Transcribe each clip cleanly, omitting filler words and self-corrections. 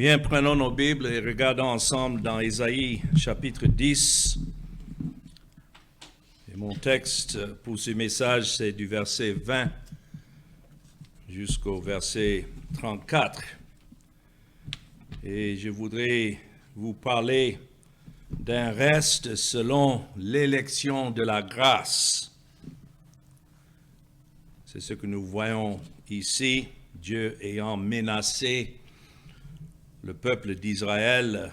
Bien, prenons nos Bibles et regardons ensemble dans Ésaïe chapitre 10. Et mon texte pour ce message, c'est du verset 20 jusqu'au verset 34. Et je voudrais vous parler d'un reste selon l'élection de la grâce. C'est ce que nous voyons ici, Dieu ayant menacé le peuple d'Israël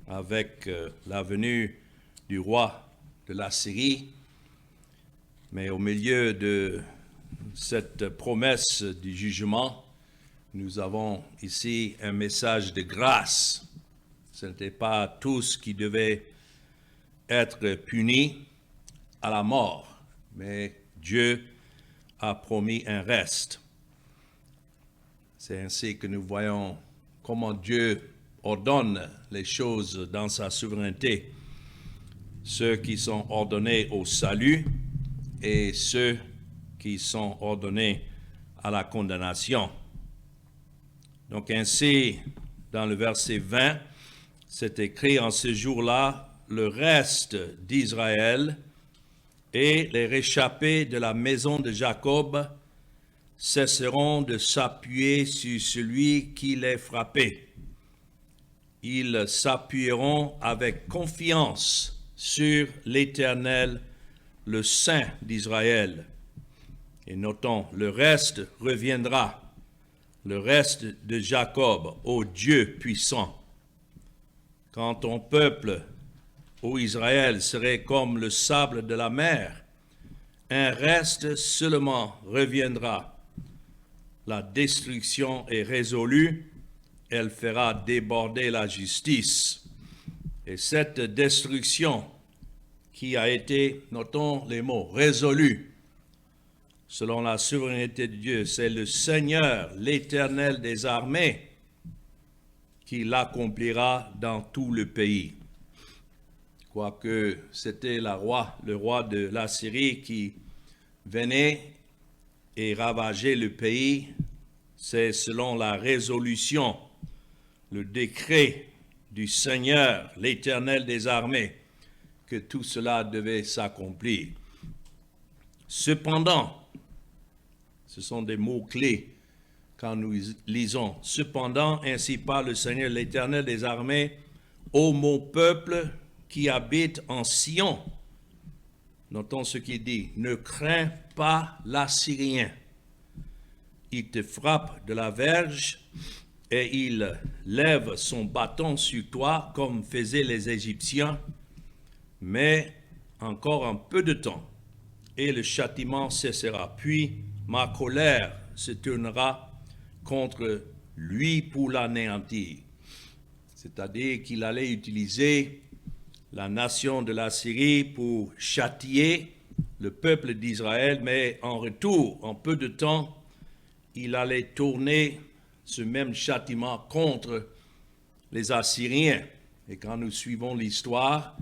avec la venue du roi de la Syrie. Mais au milieu de cette promesse du jugement, nous avons ici un message de grâce. Ce n'était pas tous qui devaient être punis à la mort, mais Dieu a promis un reste. C'est ainsi que nous voyons comment Dieu ordonne les choses dans sa souveraineté. Ceux qui sont ordonnés au salut et ceux qui sont ordonnés à la condamnation. Donc ainsi, dans le verset 20, c'est écrit: en ce jour-là, le reste d'Israël et les réchappés de la maison de Jacob cesseront de s'appuyer sur celui qui les frappait. Ils s'appuieront avec confiance sur l'Éternel, le Saint d'Israël. Et notons, le reste reviendra, le reste de Jacob, ô Dieu puissant. Quand ton peuple, ô Israël, serait comme le sable de la mer, un reste seulement reviendra. La destruction est résolue, elle fera déborder la justice. Et cette destruction qui a été, notons les mots, résolue, selon la souveraineté de Dieu, c'est le Seigneur, l'Éternel des armées, qui l'accomplira dans tout le pays. Quoique c'était le roi de la Syrie qui venait et ravager le pays, c'est selon la résolution, le décret du Seigneur, l'Éternel des armées, que tout cela devait s'accomplir. Cependant, ce sont des mots-clés quand nous lisons. Cependant, ainsi parle le Seigneur, l'Éternel des armées, ô mon peuple qui habite en Sion. Notons ce qu'il dit: ne crains pas l'Assyrien. Il te frappe de la verge et il lève son bâton sur toi comme faisaient les Égyptiens. Mais encore un peu de temps et le châtiment cessera. Puis ma colère se tournera contre lui pour l'anéantir. C'est-à-dire qu'il allait utiliser la nation de la Syrie pour châtier le peuple d'Israël, mais en retour, en peu de temps, il allait tourner ce même châtiment contre les Assyriens. Et quand nous suivons l'histoire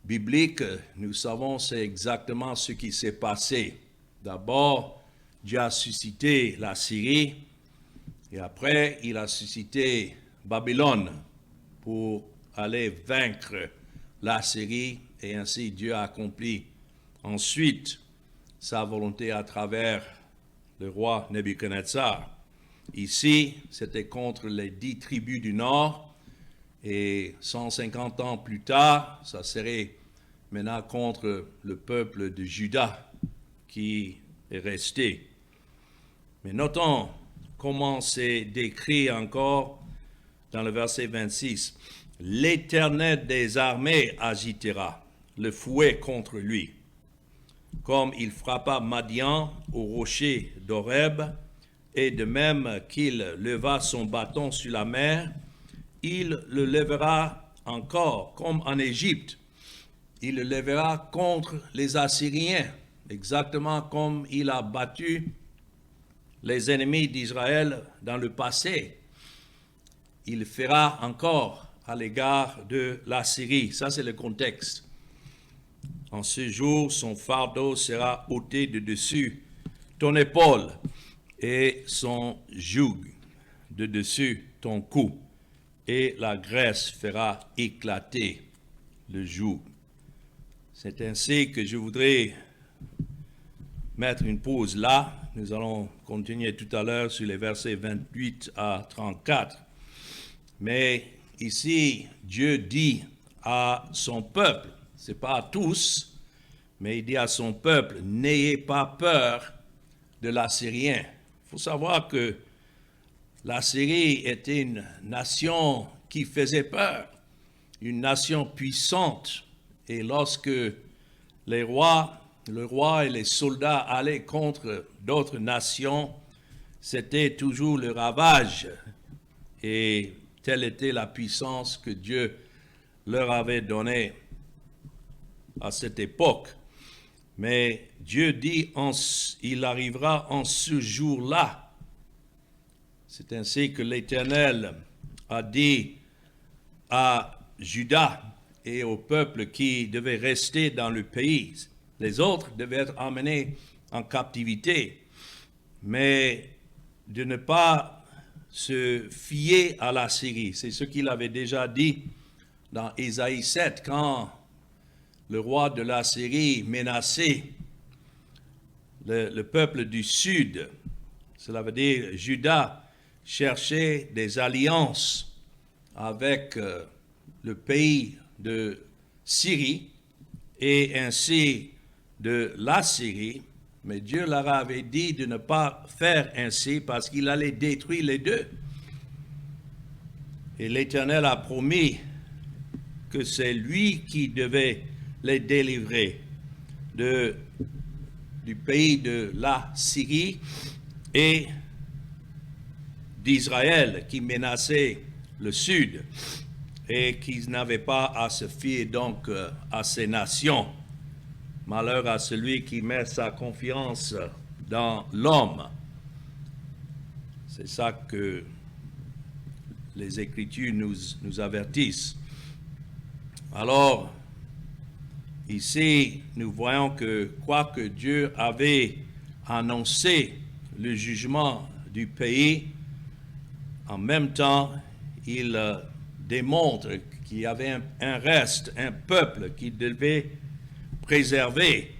biblique, nous savons c'est exactement ce qui s'est passé. D'abord, Dieu a suscité la Syrie, et après, il a suscité Babylone pour aller vaincre la Syrie, et ainsi Dieu a accompli ensuite sa volonté à travers le roi Nebuchadnezzar. Ici, c'était contre les 10 tribus du nord, et 150 ans plus tard, ça serait maintenant contre le peuple de Juda qui est resté. Mais notons comment c'est décrit encore dans le verset 26. L'Éternel des armées agitera le fouet contre lui, comme il frappa Madian au rocher d'Horeb, et de même qu'il leva son bâton sur la mer, il le lèvera encore, comme en Égypte. Il le lèvera contre les Assyriens, exactement comme il a battu les ennemis d'Israël dans le passé. Il fera encore à l'égard de la Syrie. Ça, c'est le contexte. En ce jour, son fardeau sera ôté de dessus ton épaule et son joug de dessus ton cou. et la Grèce fera éclater le joug. C'est ainsi que je voudrais mettre une pause là. Nous allons continuer tout à l'heure sur les versets 28 à 34. Mais ici, Dieu dit à son peuple, ce n'est pas à tous, mais il dit à son peuple, n'ayez pas peur de l'Assyrien. Il faut savoir que l'Assyrie était une nation qui faisait peur, une nation puissante. Et lorsque le roi et les soldats allaient contre d'autres nations, c'était toujours le ravage. Et telle était la puissance que Dieu leur avait donnée à cette époque. Mais Dieu dit, il arrivera en ce jour-là. C'est ainsi que l'Éternel a dit à Juda et au peuple qui devait rester dans le pays. Les autres devaient être emmenés en captivité, mais de ne pas se fier à la Syrie. C'est ce qu'il avait déjà dit dans Ésaïe 7, quand le roi de la Syrie menaçait le peuple du sud. Cela veut dire Juda cherchait des alliances avec le pays de Syrie et ainsi de la Syrie, mais Dieu leur avait dit de ne pas faire ainsi parce qu'il allait détruire les deux. Et l'Éternel a promis que c'est lui qui devait les délivrer du pays de la Syrie et d'Israël qui menaçait le sud et qui n'avait pas à se fier donc à ces nations. Malheur à celui qui met sa confiance dans l'homme. C'est ça que les Écritures nous avertissent. Alors, ici, nous voyons que quoique Dieu avait annoncé le jugement du pays, en même temps, il démontre qu'il y avait un reste, un peuple qui devait préserver.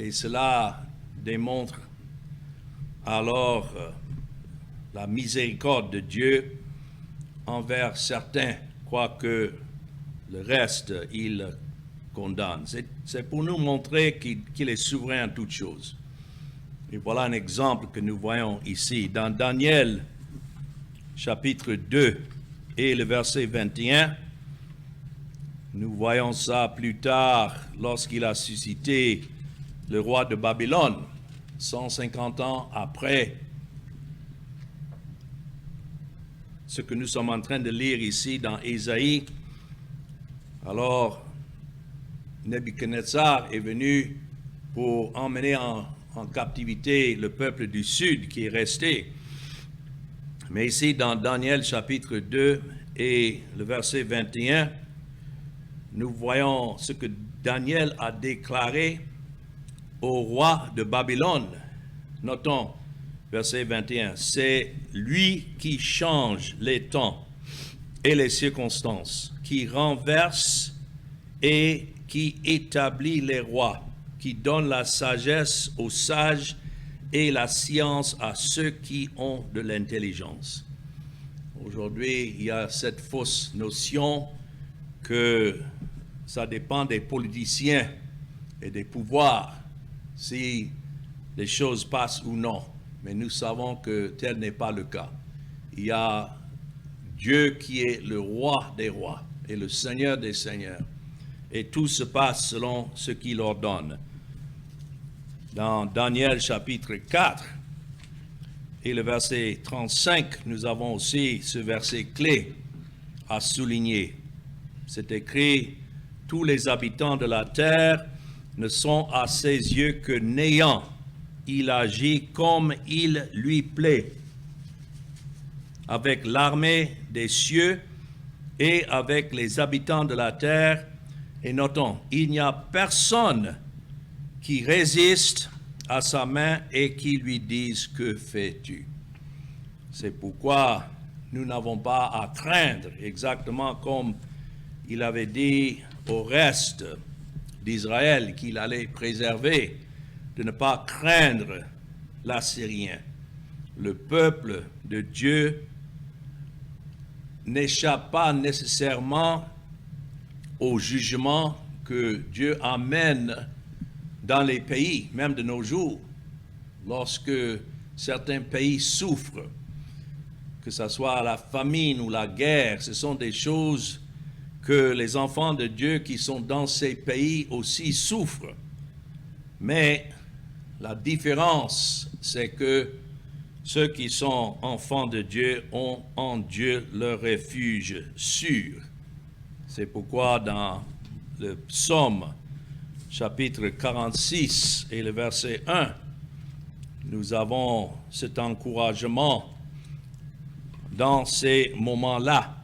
Et cela démontre alors la miséricorde de Dieu envers certains, quoique le reste, il condamne. C'est pour nous montrer qu'il est souverain en toutes choses. Et voilà un exemple que nous voyons ici. Dans Daniel, chapitre 2 et le verset 21, nous voyons ça plus tard lorsqu'il a suscité le roi de Babylone, 150 ans après ce que nous sommes en train de lire ici dans Ésaïe. Alors, Nebuchadnezzar est venu pour emmener en captivité le peuple du sud qui est resté. Mais ici, dans Daniel chapitre 2 et le verset 21, nous voyons ce que Daniel a déclaré au roi de Babylone. Notons, verset 21, c'est lui qui change les temps et les circonstances, qui renverse et qui établit les rois, qui donne la sagesse aux sages et la science à ceux qui ont de l'intelligence. Aujourd'hui, il y a cette fausse notion que ça dépend des politiciens et des pouvoirs si les choses passent ou non. Mais nous savons que tel n'est pas le cas. Il y a Dieu qui est le roi des rois et le Seigneur des seigneurs. Et tout se passe selon ce qu'il ordonne. Dans Daniel chapitre 4 et le verset 35, nous avons aussi ce verset clé à souligner. C'est écrit, « Tous les habitants de la terre ne sont à ses yeux que néants. Il agit comme il lui plaît, avec l'armée des cieux et avec les habitants de la terre. » Et notons, il n'y a personne qui résiste à sa main et qui lui dise « Que fais-tu » C'est pourquoi nous n'avons pas à craindre, exactement comme il avait dit au reste d'Israël qu'il allait préserver, de ne pas craindre l'Assyrien. Le peuple de Dieu n'échappe pas nécessairement au jugement que Dieu amène dans les pays, même de nos jours, lorsque certains pays souffrent, que ce soit la famine ou la guerre. Ce sont des choses que les enfants de Dieu qui sont dans ces pays aussi souffrent. Mais la différence, c'est que ceux qui sont enfants de Dieu ont en Dieu leur refuge sûr. C'est pourquoi dans le psaume chapitre 46 et le verset 1, nous avons cet encouragement dans ces moments-là.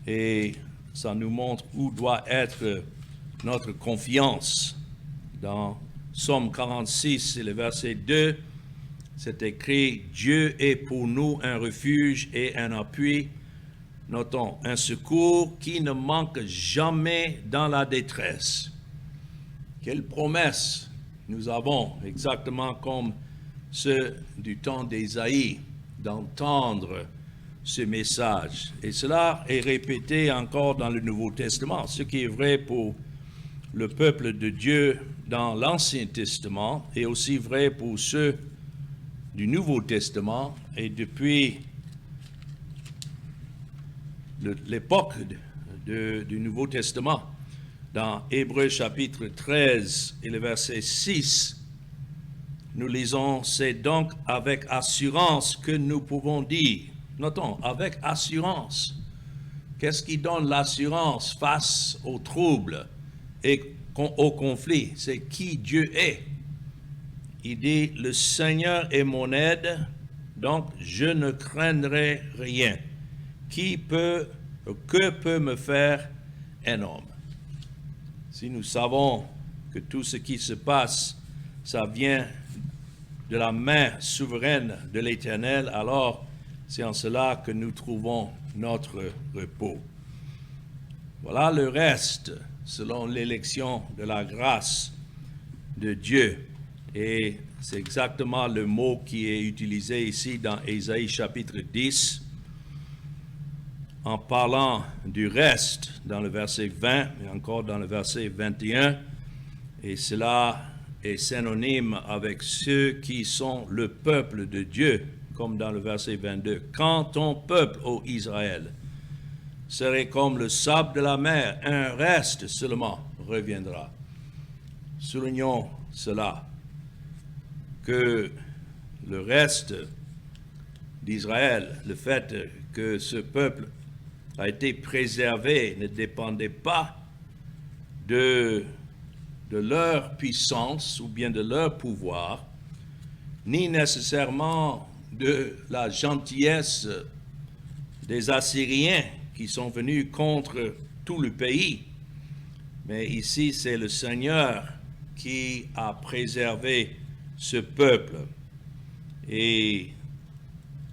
Et ça nous montre où doit être notre confiance. Dans Psaume 46 et le verset 2, c'est écrit « Dieu est pour nous un refuge et un appui ». Notons, un secours qui ne manque jamais dans la détresse. Quelle promesse nous avons, exactement comme ceux du temps d'Ésaïe, d'entendre ce message. Et cela est répété encore dans le Nouveau Testament, ce qui est vrai pour le peuple de Dieu dans l'Ancien Testament est aussi vrai pour ceux du Nouveau Testament. Et depuis l'époque du Nouveau Testament, dans Hébreux chapitre 13 et le verset 6, nous lisons « C'est donc avec assurance que nous pouvons dire ». Notons, avec assurance. Qu'est-ce qui donne l'assurance face aux troubles et au conflit? C'est qui Dieu est. Il dit « Le Seigneur est mon aide, donc je ne craindrai rien. Que peut me faire un homme ?» Si nous savons que tout ce qui se passe, ça vient de la main souveraine de l'Éternel, alors c'est en cela que nous trouvons notre repos. Voilà le reste, selon l'élection de la grâce de Dieu. Et c'est exactement le mot qui est utilisé ici dans Ésaïe chapitre 10, en parlant du reste dans le verset 20 et encore dans le verset 21, et cela est synonyme avec ceux qui sont le peuple de Dieu, comme dans le verset 22. « Quand ton peuple, ô Israël, serait comme le sable de la mer, un reste seulement reviendra. » Soulignons cela, que le reste d'Israël, le fait que ce peuple a été préservé ne dépendait pas de leur puissance ou bien de leur pouvoir, ni nécessairement de la gentillesse des Assyriens qui sont venus contre tout le pays. Mais ici, c'est le Seigneur qui a préservé ce peuple. Et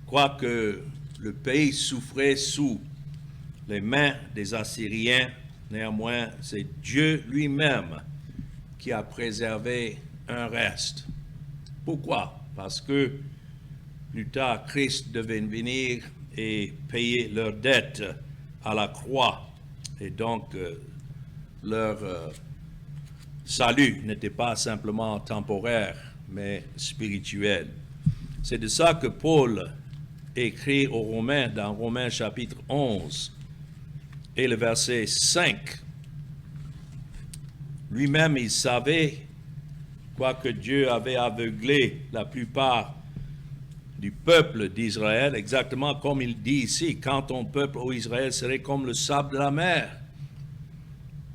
quoique le pays souffrait sous les mains des Assyriens, néanmoins, c'est Dieu lui-même qui a préservé un reste. Pourquoi? Parce que plus tard, Christ devait venir et payer leurs dettes à la croix. Et donc, leur salut n'était pas simplement temporaire, mais spirituel. C'est de ça que Paul écrit aux Romains, dans Romains chapitre 11, et le verset 5. Lui-même, il savait, quoique Dieu avait aveuglé la plupart du peuple d'Israël, exactement comme il dit ici, quand ton peuple, ô Israël, serait comme le sable de la mer,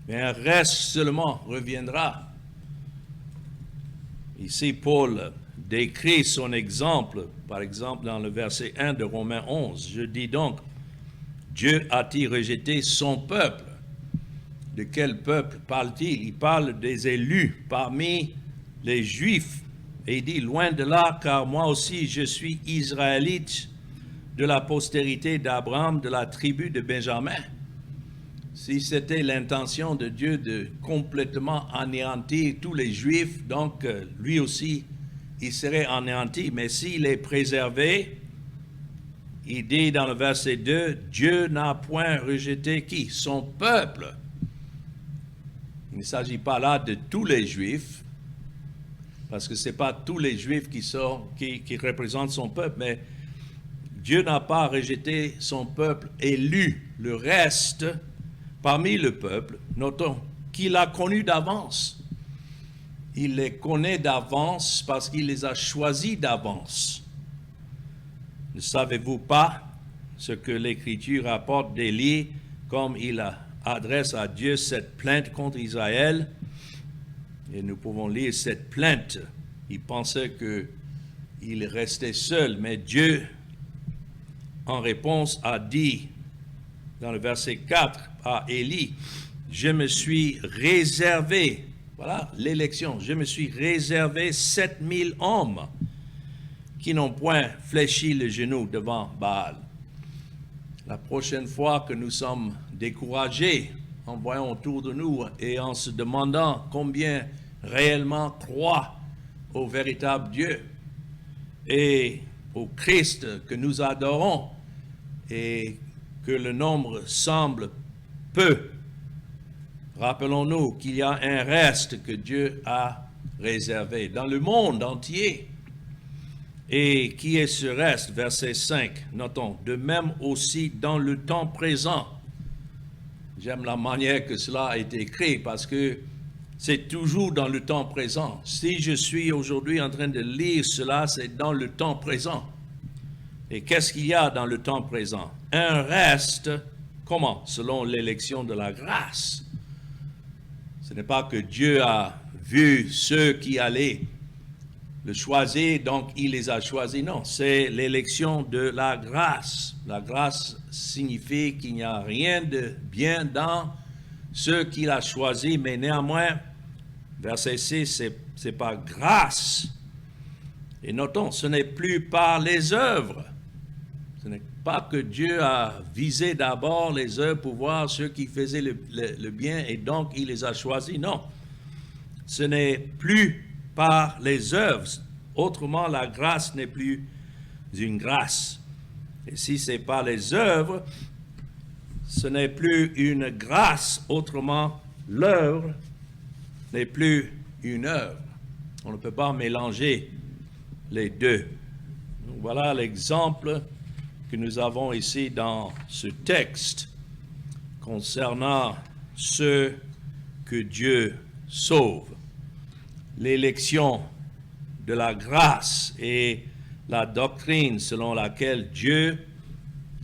mais un reste seulement reviendra. Ici, Paul décrit son exemple, par exemple dans le verset 1 de Romains 11. Je dis donc, Dieu a-t-il rejeté son peuple? De quel peuple parle-t-il? Il parle des élus parmi les Juifs. Et il dit, loin de là, car moi aussi je suis israélite de la postérité d'Abraham, de la tribu de Benjamin. Si c'était l'intention de Dieu de complètement anéantir tous les Juifs, donc lui aussi, il serait anéanti. Mais s'il est préservé, il dit dans le verset 2, Dieu n'a point rejeté qui? Son peuple. Il ne s'agit pas là de tous les Juifs, parce que ce n'est pas tous les Juifs qui représentent son peuple, mais Dieu n'a pas rejeté son peuple élu, le reste parmi le peuple, notons qu'il a connu d'avance. Il les connaît d'avance parce qu'il les a choisis d'avance. Ne savez-vous pas ce que l'Écriture rapporte d'Élie, comme il adresse à Dieu cette plainte contre Israël? Et nous pouvons lire cette plainte. Il pensait qu'il restait seul, mais Dieu, en réponse, a dit, dans le verset 4, à Élie, « Je me suis réservé », voilà l'élection, « je me suis réservé 7000 hommes qui n'ont point fléchi le genou devant Baal. » La prochaine fois que nous sommes découragés en voyant autour de nous et en se demandant combien réellement croient au véritable Dieu et au Christ que nous adorons et que le nombre semble peu, rappelons-nous qu'il y a un reste que Dieu a réservé dans le monde entier. Et qui est ce reste? Verset 5, notons, de même aussi dans le temps présent. J'aime la manière que cela a été écrit parce que c'est toujours dans le temps présent. Si je suis aujourd'hui en train de lire cela, c'est dans le temps présent. Et qu'est-ce qu'il y a dans le temps présent? Un reste, comment? Selon l'élection de la grâce. Ce n'est pas que Dieu a vu ceux qui allaient le choisir, donc il les a choisis. Non, c'est l'élection de la grâce. La grâce signifie qu'il n'y a rien de bien dans ceux qu'il a choisis, mais néanmoins, verset 6, c'est par grâce. Et notons, ce n'est plus par les œuvres. Ce n'est pas que Dieu a visé d'abord les œuvres pour voir ceux qui faisaient le bien et donc il les a choisis. Non, ce n'est plus par les œuvres. Autrement, la grâce n'est plus une grâce. Et si c'est par les œuvres, ce n'est plus une grâce. Autrement, l'œuvre n'est plus une œuvre. On ne peut pas mélanger les deux. Donc, voilà l'exemple que nous avons ici dans ce texte concernant ceux que Dieu sauve. L'élection de la grâce et la doctrine selon laquelle Dieu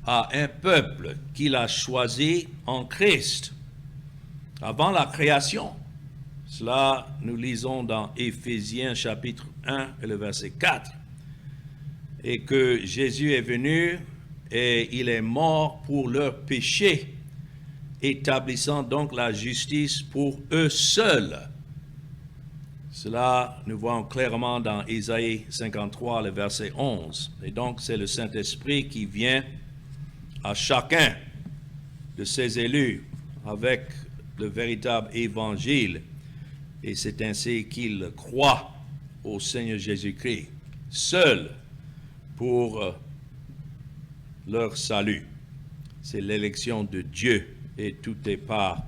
a un peuple qu'il a choisi en Christ avant la création. Cela, nous lisons dans Éphésiens chapitre 1 et le verset 4. Et que Jésus est venu et il est mort pour leurs péchés, établissant donc la justice pour eux seuls. Cela, nous voyons clairement dans Ésaïe 53, le verset 11. Et donc, c'est le Saint-Esprit qui vient à chacun de ses élus avec le véritable évangile. Et c'est ainsi qu'ils croient au Seigneur Jésus-Christ, seul pour leur salut. C'est l'élection de Dieu et tout est par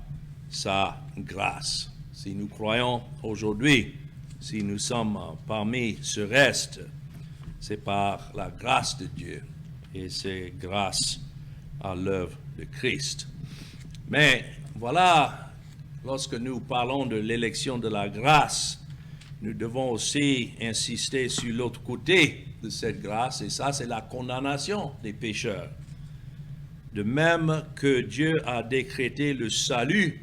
sa grâce. Si nous croyons aujourd'hui, si nous sommes parmi ce reste, c'est par la grâce de Dieu et c'est grâce à l'œuvre de Christ. Mais voilà, lorsque nous parlons de l'élection de la grâce, nous devons aussi insister sur l'autre côté de cette grâce, et ça, c'est la condamnation des pécheurs. De même que Dieu a décrété le salut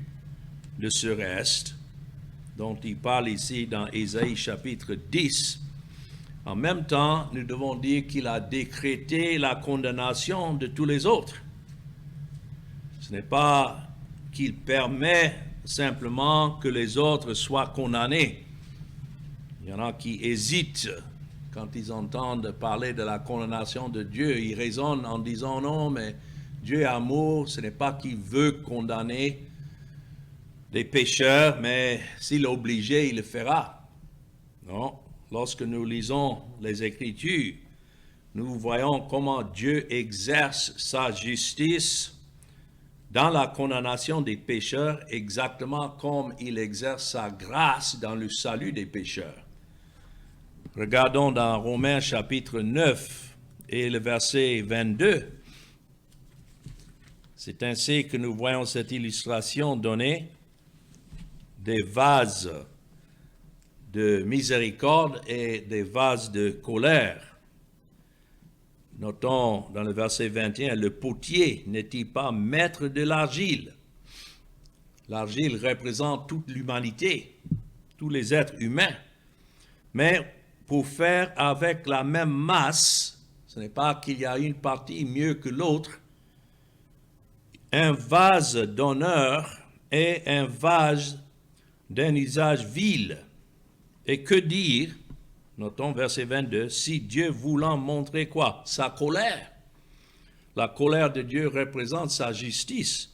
de ce reste, dont il parle ici dans Ésaïe chapitre 10, en même temps, nous devons dire qu'il a décrété la condamnation de tous les autres. Ce n'est pas qu'il permet simplement que les autres soient condamnés. Il y en a qui hésitent quand ils entendent parler de la condamnation de Dieu, ils raisonnent en disant non, mais Dieu est amour, ce n'est pas qu'il veut condamner les pécheurs, mais s'il est obligé, il le fera. Non, lorsque nous lisons les Écritures, nous voyons comment Dieu exerce sa justice dans la condamnation des pécheurs, exactement comme il exerce sa grâce dans le salut des pécheurs. Regardons dans Romains chapitre 9 et le verset 22. C'est ainsi que nous voyons cette illustration donnée des vases de miséricorde et des vases de colère. Notons dans le verset 21, le potier n'est-il pas maître de l'argile? L'argile représente toute l'humanité, tous les êtres humains. Mais pour faire avec la même masse, ce n'est pas qu'il y a une partie mieux que l'autre, un vase d'honneur et un vase d'un usage vil. Et que dire? Notons verset 22, si Dieu voulant montrer quoi? Sa colère. La colère de Dieu représente sa justice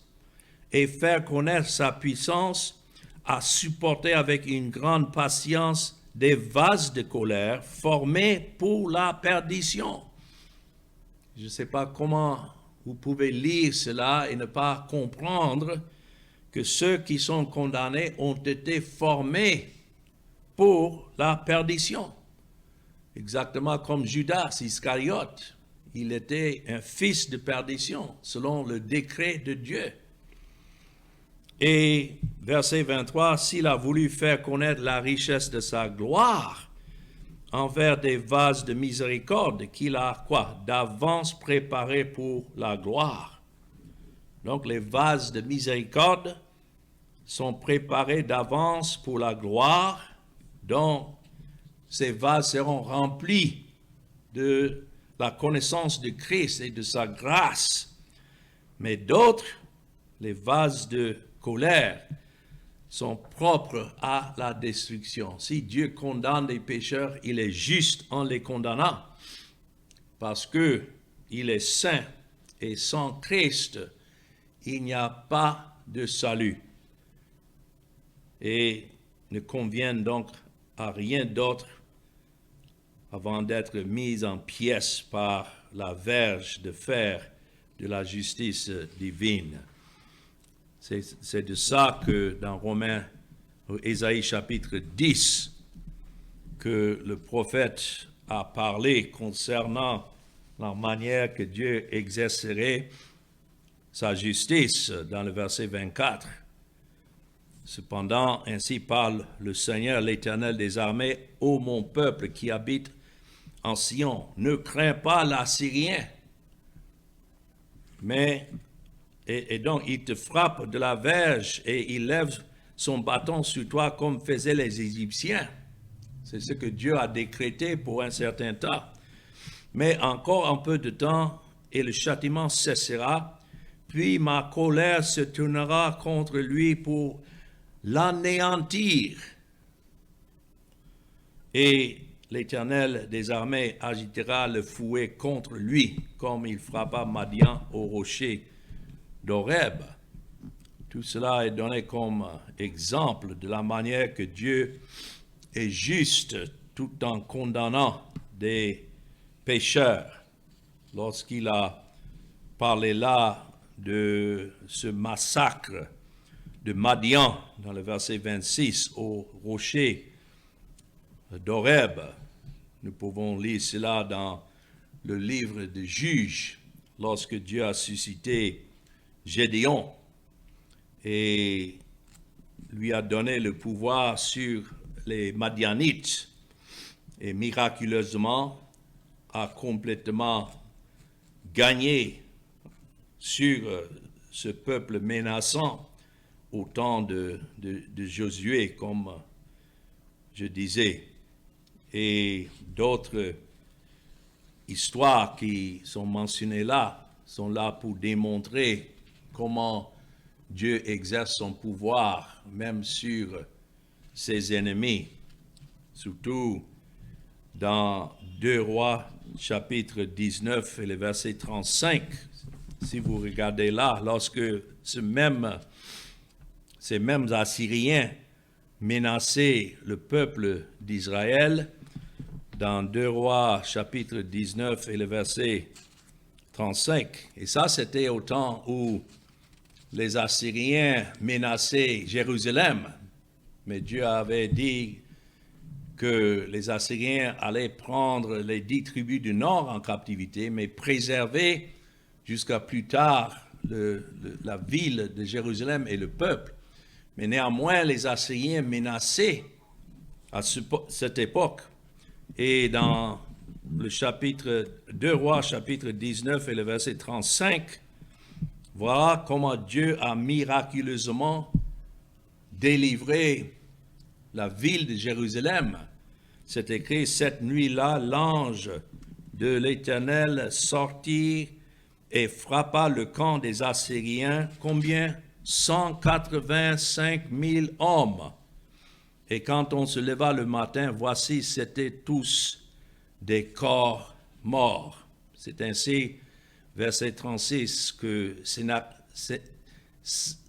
et faire connaître sa puissance à supporter avec une grande patience des vases de colère formés pour la perdition. Je ne sais pas comment vous pouvez lire cela et ne pas comprendre que ceux qui sont condamnés ont été formés pour la perdition. Exactement comme Judas Iscariote, il était un fils de perdition selon le décret de Dieu. Et verset 23, s'il a voulu faire connaître la richesse de sa gloire envers des vases de miséricorde qu'il a d'avance préparés pour la gloire. Donc les vases de miséricorde sont préparés d'avance pour la gloire, dont ces vases seront remplis de la connaissance de Christ et de sa grâce. Mais d'autres, les vases de colère, sont propres à la destruction. Si Dieu condamne les pécheurs, il est juste en les condamnant, parce que il est saint et sans Christ, il n'y a pas de salut. Et ne convient donc à rien d'autre avant d'être mis en pièces par la verge de fer de la justice divine. C'est de ça que dans Ésaïe chapitre 10, que le prophète a parlé concernant la manière que Dieu exercerait sa justice dans le verset 24. Cependant, ainsi parle le Seigneur, l'Éternel des armées, ô mon peuple qui habite en Sion, ne crains pas l'Assyrien, mais et donc il te frappe de la verge et il lève son bâton sur toi comme faisaient les Égyptiens. C'est ce que Dieu a décrété pour un certain temps. Mais encore un peu de temps et le châtiment cessera, puis ma colère se tournera contre lui pour l'anéantir. Et l'Éternel des armées agitera le fouet contre lui, comme il frappa Madian au rocher d'Horeb. Tout cela est donné comme exemple de la manière que Dieu est juste tout en condamnant des pécheurs. Lorsqu'il a parlé là de ce massacre de Madian dans le verset 26 au rocher d'Horeb, nous pouvons lire cela dans le livre des Juges, lorsque Dieu a suscité Gédéon et lui a donné le pouvoir sur les Madianites et miraculeusement a complètement gagné sur ce peuple menaçant au temps de Josué, comme je disais, et d'autres histoires qui sont mentionnées là sont là pour démontrer comment Dieu exerce son pouvoir même sur ses ennemis, surtout dans 2 Rois, chapitre 19 et le verset 35. Si vous regardez là, lorsque ces mêmes Assyriens menaçaient le peuple d'Israël, dans 2 Rois, chapitre 19 et le verset 35. Et ça, c'était au temps où les Assyriens menaçaient Jérusalem. Mais Dieu avait dit que les Assyriens allaient prendre les 10 tribus du nord en captivité, mais préserver jusqu'à plus tard la ville de Jérusalem et le peuple. Mais néanmoins, les Assyriens menaçaient à cette époque. Et dans le chapitre 2 Rois, chapitre 19 et le verset 35, voilà comment Dieu a miraculeusement délivré la ville de Jérusalem. C'est écrit, cette nuit-là, l'ange de l'Éternel sortit et frappa le camp des Assyriens. Combien? 185 000 hommes. Et quand on se leva le matin, voici, c'étaient tous des corps morts. C'est ainsi, verset 36, que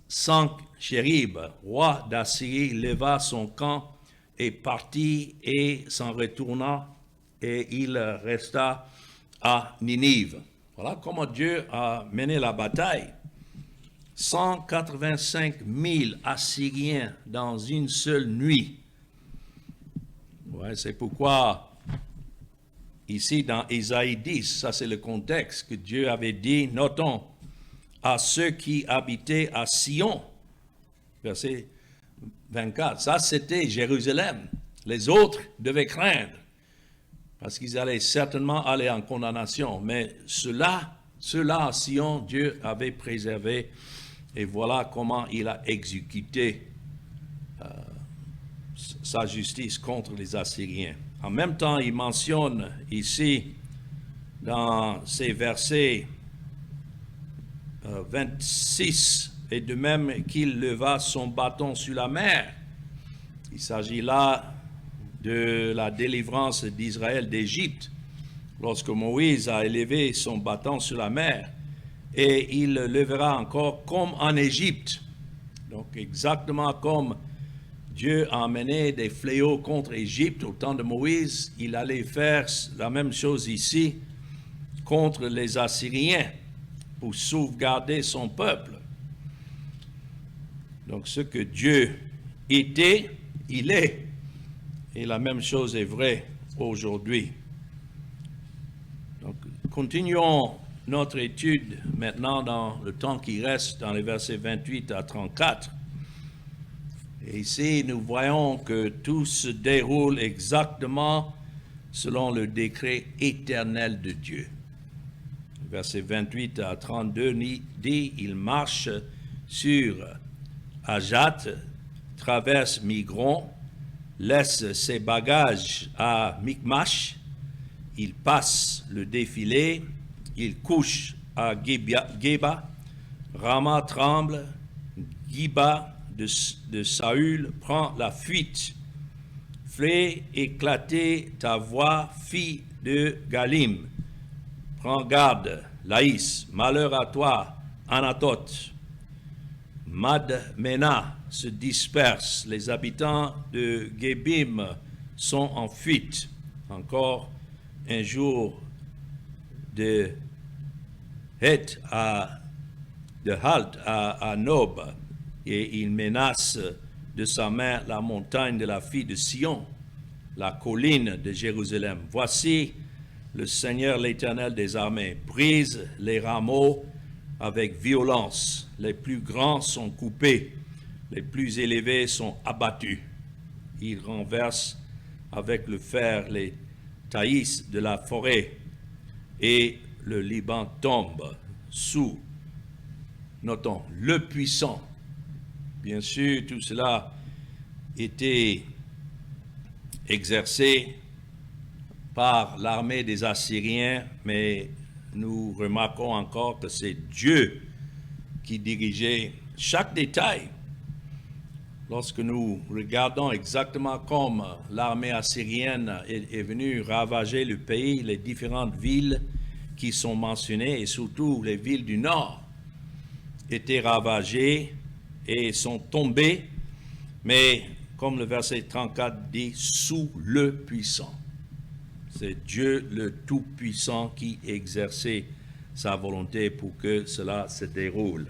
Sanchérib, roi d'Assyrie, leva son camp et partit et s'en retourna, et il resta à Ninive. Voilà comment Dieu a mené la bataille. 185 000 Assyriens dans une seule nuit. Ouais, c'est pourquoi, ici dans Isaïe 10, ça c'est le contexte que Dieu avait dit, notons, à ceux qui habitaient à Sion, verset 24, ça c'était Jérusalem. Les autres devaient craindre, parce qu'ils allaient certainement aller en condamnation, mais ceux-là à Sion, Dieu avait préservé. Et voilà comment il a exécuté sa justice contre les Assyriens. En même temps, il mentionne ici, dans ces versets 26, et de même qu'il leva son bâton sur la mer. Il s'agit là de la délivrance d'Israël d'Égypte, lorsque Moïse a élevé son bâton sur la mer. Et il le lèvera encore comme en Égypte. Donc exactement comme Dieu a amené des fléaux contre Égypte au temps de Moïse, il allait faire la même chose ici contre les Assyriens pour sauvegarder son peuple. Donc ce que Dieu était, il est. Et la même chose est vraie aujourd'hui. Donc continuons notre étude maintenant dans le temps qui reste, dans les versets 28 à 34. Et ici, nous voyons que tout se déroule exactement selon le décret éternel de Dieu. Versets 28 à 32 dit, il marche sur Ajat, traverse Migron, laisse ses bagages à Micmash, il passe le défilé, il couche à Géba, Rama tremble, Giba de Saül prend la fuite. Fais éclater ta voix, fille de Galim. Prends garde, Laïs, malheur à toi, Anatoth. Madmena se disperse, les habitants de Gébim sont en fuite. Encore un jour de halte à Nob, et il menace de sa main la montagne de la fille de Sion, la colline de Jérusalem. Voici le Seigneur l'Éternel des armées brise les rameaux avec violence. Les plus grands sont coupés, les plus élevés sont abattus. Il renverse avec le fer les taillis de la forêt, et le Liban tombe sous, notons, le puissant. Bien sûr, tout cela était exercé par l'armée des Assyriens, mais nous remarquons encore que c'est Dieu qui dirigeait chaque détail. lorsque nous regardons exactement comme l'armée assyrienne est venue ravager le pays, les différentes villes qui sont mentionnées, et surtout les villes du nord, étaient ravagées et sont tombées, mais comme le verset 34 dit, sous le puissant. C'est Dieu le Tout-Puissant qui exerçait sa volonté pour que cela se déroule.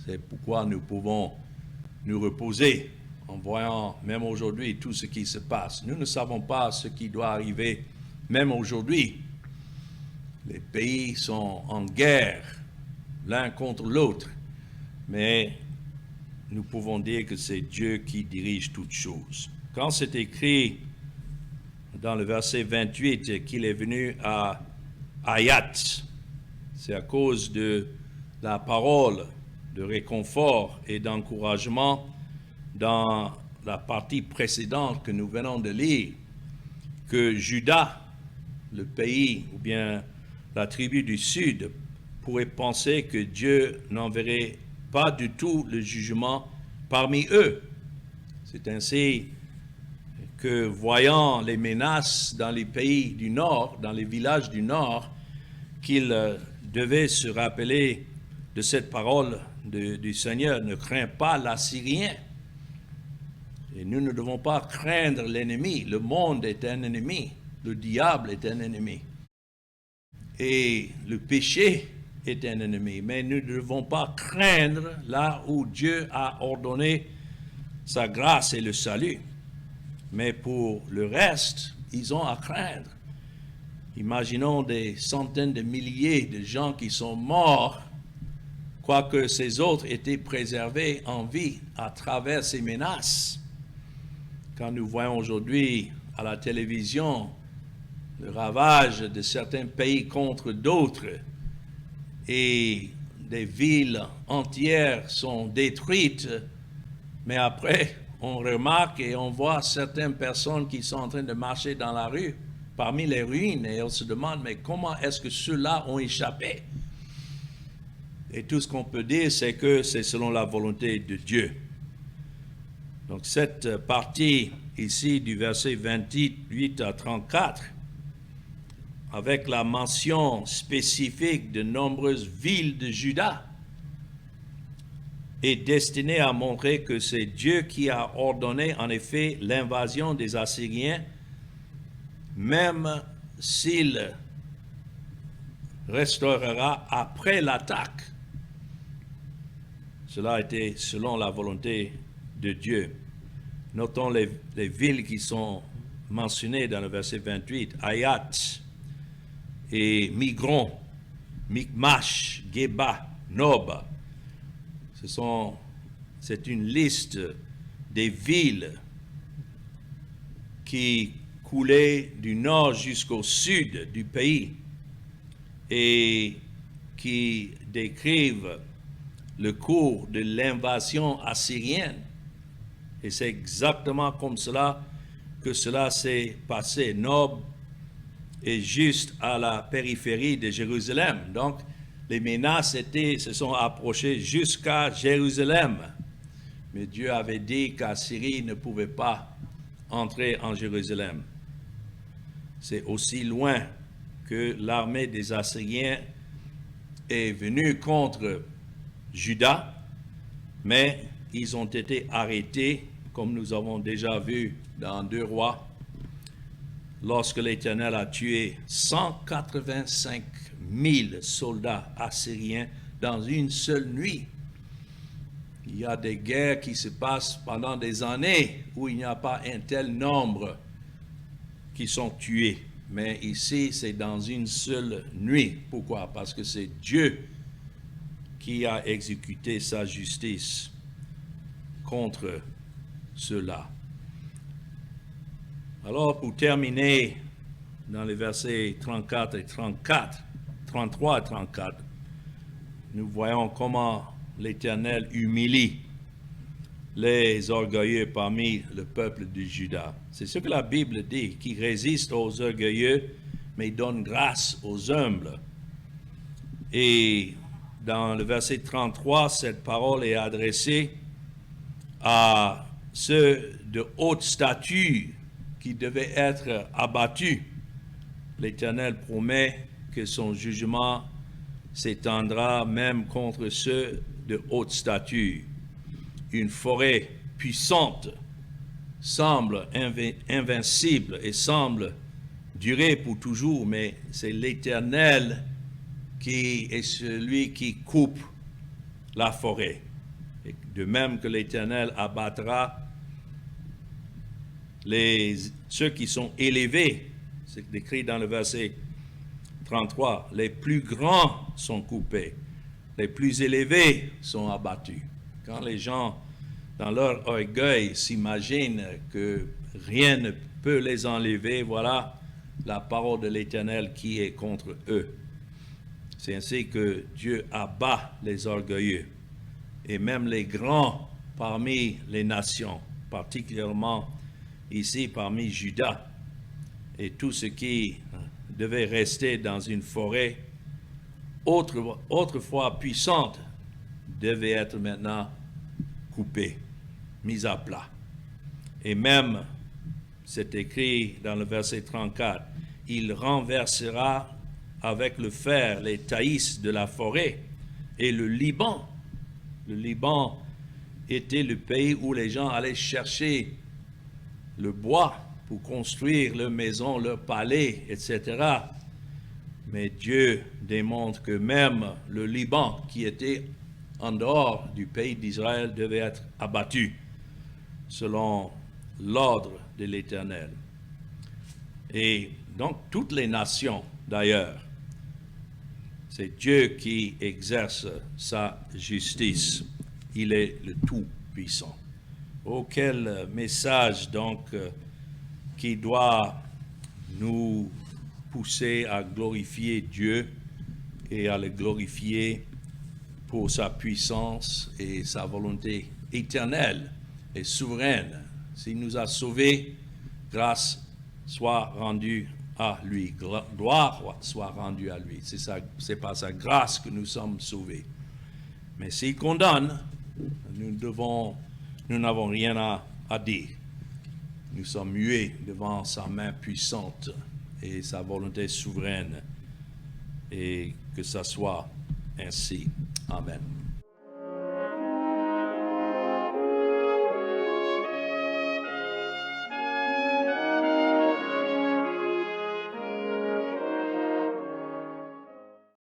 C'est pourquoi nous pouvons nous reposer en voyant même aujourd'hui tout ce qui se passe. Nous ne savons pas ce qui doit arriver même aujourd'hui. Les pays sont en guerre l'un contre l'autre, mais nous pouvons dire que c'est Dieu qui dirige toutes choses. Quand c'est écrit dans le verset 28 qu'il est venu à Ayat, c'est à cause de la parole de réconfort et d'encouragement dans la partie précédente que nous venons de lire, que Juda, le pays ou bien la tribu du Sud, pourrait penser que Dieu n'enverrait pas du tout le jugement parmi eux. C'est ainsi que, voyant les menaces dans les pays du Nord, dans les villages du Nord, qu'ils devaient se rappeler de cette parole du Seigneur, ne crains pas l'Assyrien. Et nous ne devons pas craindre l'ennemi. Le monde est un ennemi. Le diable est un ennemi. Et le péché est un ennemi. Mais nous ne devons pas craindre là où Dieu a ordonné sa grâce et le salut. Mais pour le reste, ils ont à craindre. Imaginons des centaines de milliers de gens qui sont morts, quoique ces autres étaient préservés en vie à travers ces menaces. Quand nous voyons aujourd'hui à la télévision le ravage de certains pays contre d'autres et des villes entières sont détruites, mais après on remarque et on voit certaines personnes qui sont en train de marcher dans la rue parmi les ruines et on se demande mais comment est-ce que ceux-là ont échappé? Et tout ce qu'on peut dire, c'est que c'est selon la volonté de Dieu. Donc cette partie ici du verset 28 à 34, avec la mention spécifique de nombreuses villes de Juda, est destinée à montrer que c'est Dieu qui a ordonné en effet l'invasion des Assyriens, même s'il restaurera après l'attaque. Cela a été selon la volonté de Dieu. Notons les villes qui sont mentionnées dans le verset 28, Ayat et Migron, Mikmash, Geba, Nob. C'est une liste des villes qui coulaient du nord jusqu'au sud du pays et qui décrivent le cours de l'invasion assyrienne. Et c'est exactement comme cela que cela s'est passé. Nob est juste à la périphérie de Jérusalem. Donc, les menaces se sont approchées jusqu'à Jérusalem. Mais Dieu avait dit qu'Assyrie ne pouvait pas entrer en Jérusalem. C'est aussi loin que l'armée des Assyriens est venue contre Juda, mais ils ont été arrêtés, comme nous avons déjà vu dans 2 Rois, lorsque l'Éternel a tué 185 000 soldats assyriens dans une seule nuit. Il y a des guerres qui se passent pendant des années où il n'y a pas un tel nombre qui sont tués. Mais ici, c'est dans une seule nuit. Pourquoi? Parce que c'est Dieu qui a exécuté sa justice contre ceux-là. Alors, pour terminer, dans les versets 34 et 34, 33 et 34, nous voyons comment l'Éternel humilie les orgueilleux parmi le peuple de Juda. C'est ce que la Bible dit, qui résiste aux orgueilleux, mais donne grâce aux humbles. Et dans le verset 33, cette parole est adressée à ceux de haute statue qui devaient être abattus, l'Éternel promet que son jugement s'étendra même contre ceux de haute statue. Une forêt puissante semble invincible et semble durer pour toujours, mais c'est l'Éternel qui est celui qui coupe la forêt. Et de même que l'Éternel abattra ceux qui sont élevés, c'est décrit dans le verset 33, les plus grands sont coupés, les plus élevés sont abattus. Quand les gens, dans leur orgueil, s'imaginent que rien ne peut les enlever, voilà la parole de l'Éternel qui est contre eux. C'est ainsi que Dieu abat les orgueilleux et même les grands parmi les nations, particulièrement ici parmi Juda, et tout ce qui devait rester dans une forêt autrefois puissante devait être maintenant coupé, mis à plat. Et même, c'est écrit dans le verset 34, il renversera avec le fer les taïs de la forêt et le Liban. Le Liban était le pays où les gens allaient chercher le bois pour construire leurs maisons, leurs palais, etc. Mais Dieu démontre que même le Liban, qui était en dehors du pays d'Israël, devait être abattu selon l'ordre de l'Éternel. Et donc toutes les nations, d'ailleurs, c'est Dieu qui exerce sa justice. Il est le Tout-Puissant. Oh, quel message donc qui doit nous pousser à glorifier Dieu et à le glorifier pour sa puissance et sa volonté éternelle et souveraine. S'il nous a sauvés, grâce soit rendue à lui, gloire soit rendue à lui. C'est par sa grâce que nous sommes sauvés. Mais s'il condamne, nous n'avons rien à dire. Nous sommes muets devant sa main puissante et sa volonté souveraine. Et que ça soit ainsi. Amen.